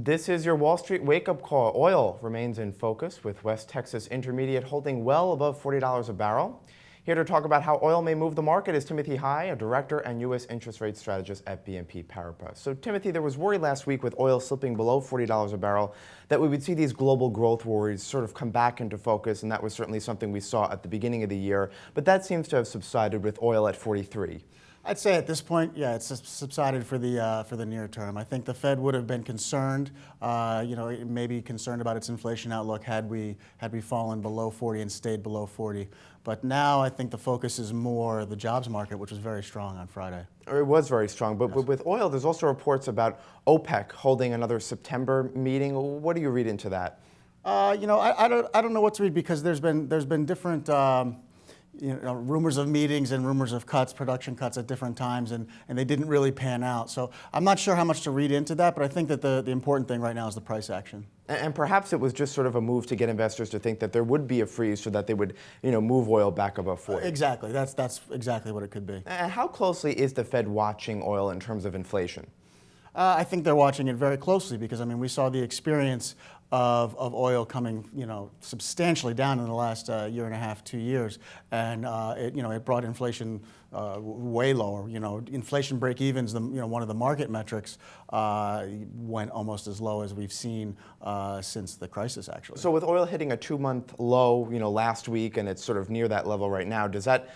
This is your Wall Street wake-up call. Oil remains in focus, with West Texas Intermediate holding well above $40 a barrel. Here to talk about how oil may move the market is Timothy High, a director and U.S. interest rate strategist at BNP Paribas. So, Timothy, there was worry last week with oil slipping below $40 a barrel that we would see these global growth worries sort of come back into focus, and that was certainly something we saw at the beginning of the year. But that seems to have subsided with oil at 43. I'd say at this point, yeah, it's subsided for the near term. I think the Fed would have been concerned, maybe concerned about its inflation outlook had we fallen below 40 and stayed below 40. But now I think the focus is more the jobs market, which was very strong on Friday. It was very strong, but Yes. with oil, there's also reports about OPEC holding another September meeting. What do you read into that? I don't know what to read because there's been different. Rumors of meetings and rumors of cuts, production cuts at different times, and they didn't really pan out. So I'm not sure how much to read into that, but I think that the important thing right now is the price action. And perhaps it was just sort of a move to get investors to think that there would be a freeze so that they would, move oil back above 40. Exactly. That's exactly what it could be. And how closely is the Fed watching oil in terms of inflation? I think they're watching it very closely because, we saw the experience of oil coming, substantially down in the last year and a half, 2 years, and it brought inflation way lower. Inflation break-evens, one of the market metrics, went almost as low as we've seen since the crisis, actually. So with oil hitting a 2-month low, last week, and it's sort of near that level right now, does that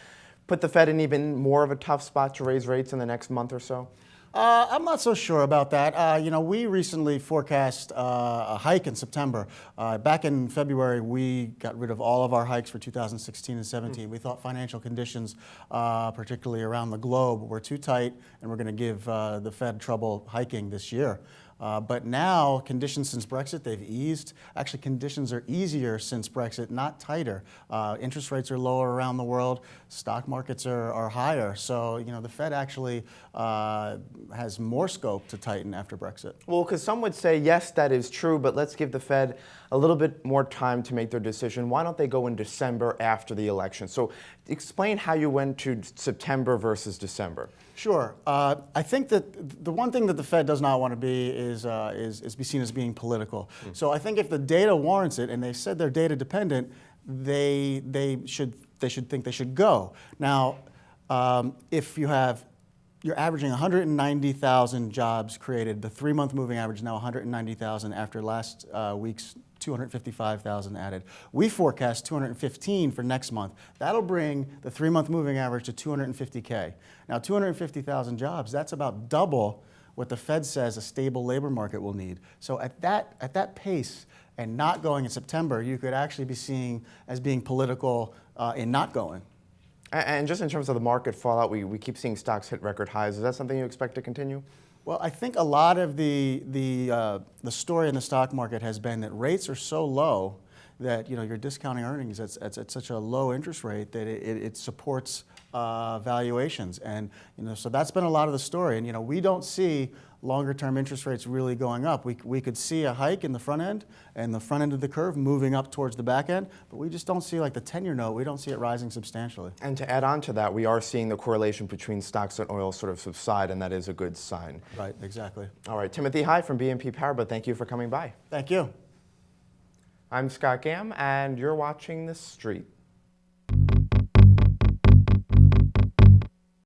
put the Fed in even more of a tough spot to raise rates in the next month or so? I'm not so sure about that. We recently forecast a hike in September. Back in February, we got rid of all of our hikes for 2016 and 17. We thought financial conditions, particularly around the globe, were too tight, and we're going to give the Fed trouble hiking this year. But now, conditions since Brexit, they've eased. Actually, conditions are easier since Brexit, not tighter. Interest rates are lower around the world. Stock markets are higher. So, the Fed actually has more scope to tighten after Brexit. Well, because some would say, yes, that is true, but let's give the Fed a little bit more time to make their decision. Why don't they go in December after the election? So explain how you went to September versus December. Sure. I think that the one thing that the Fed does not want to be is be seen as being political. So I think if the data warrants it, and they said they're data dependent, they should think they should go. Now, if you're averaging 190,000 jobs created. The 3-month moving average is now 190,000 after last week's 255,000 added. We forecast 215 for next month. That'll bring the 3-month moving average to 250K. Now, 250,000 jobs, that's about double what the Fed says a stable labor market will need. So at that pace and not going in September, you could actually be seeing as being political in not going. And just in terms of the market fallout, we keep seeing stocks hit record highs. Is that something you expect to continue? Well, I think a lot of the story in the stock market has been that rates are so low that you're discounting earnings at such a low interest rate that it supports valuations, and so that's been a lot of the story. And we don't see longer-term interest rates really going up. We could see a hike in the front end and the front end of the curve moving up towards the back end, but we just don't see, like the 10-year note, we don't see it rising substantially. And to add on to that, we are seeing the correlation between stocks and oil sort of subside, and that is a good sign. Right, exactly. All right, Timothy High from BNP Paribas, thank you for coming by. Thank you. I'm Scott Gamm, and you're watching The Street.